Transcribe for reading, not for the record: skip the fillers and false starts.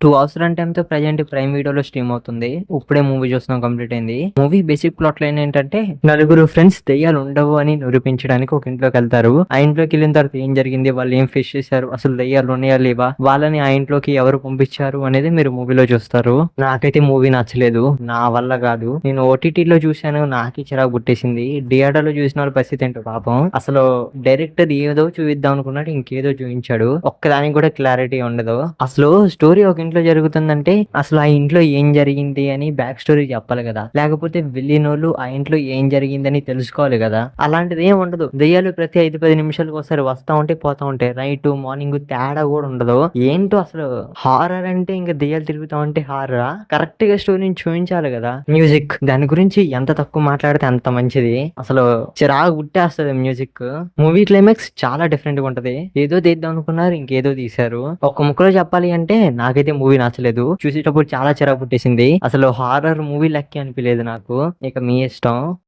Two hours run time తో present prime వీడియోలో stream అవుతుంది. ఇప్పుడే మూవీ చూస్తున్నాం, కంప్లీట్ అయింది. మూవీ బేసిక్ ప్లాట్ లైన్ ఏంటంటే, నలుగురు ఫ్రెండ్స్ దెయ్యాలు ఉండవు అని నిరూపించడానికి ఒక ఇంట్లోకి వెళ్తారు. ఆ ఇంట్లోకి వెళ్ళిన తర్వాత ఏం జరిగింది, వాళ్ళు ఏం ఫేస్ చేశారు, అసలు దెయ్యాలు ఉన్నాయా లేవా, వాళ్ళని ఆ ఇంట్లోకి ఎవరు పంపించారు అనేది మీరు మూవీలో చూస్తారు. నాకైతే మూవీ నచ్చలేదు, నా వల్ల కాదు. నేను ఓటీటీలో చూశాను, నాకే చిరాకు పుట్టేసింది. థియేటర్ లో చూసిన వాళ్ళ పరిస్థితి ఏంటో పాపం. అసలు డైరెక్టర్ ఏదో చూపిద్దాం అనుకున్నాడు, ఇంకేదో చూపించాడు. ఒక్కదానికి కూడా క్లారిటీ ఉండదు. అసలు స్టోరీ ఒక ఇంట్లో జరుగుతుందంటే అసలు ఆ ఇంట్లో ఏం జరిగింది అని బ్యాక్ స్టోరీ చెప్పాలి కదా, లేకపోతే వెళ్ళినోళ్ళు ఆ ఇంట్లో ఏం జరిగిందని తెలుసుకోవాలి కదా. అలాంటిది ఏం ఉండదు. దెయ్యాలు ప్రతి 5-10 నిమిషాలకు ఒకసారి వస్తా ఉంటే పోతా ఉంటాయి. నైట్ మార్నింగ్ తేడా కూడా ఉండదు. ఏంటో అసలు హారర్ అంటే ఇంకా దెయ్యాలు తిరుగుతా ఉంటే హారరా? కరెక్ట్ గా స్టోరీని చూపించాలి కదా. మ్యూజిక్ దాని గురించి ఎంత తక్కువ మాట్లాడితే అంత మంచిది. అసలు చిరాకు పుట్టేస్తుంది మ్యూజిక్. మూవీ క్లైమాక్స్ చాలా డిఫరెంట్ గా ఉంటది. ఏదో తీద్దాం అనుకున్నారు, ఇంకేదో తీశారు. ఒక ముక్కలో చెప్పాలి అంటే నాకైతే మూవీ నచ్చలేదు. చూసేటప్పుడు చాలా చిరాకు పుట్టేసింది. అసలు హారర్ మూవీ లెక్క అనిపించలేదు నాకు. ఇక మీ ఇష్టం.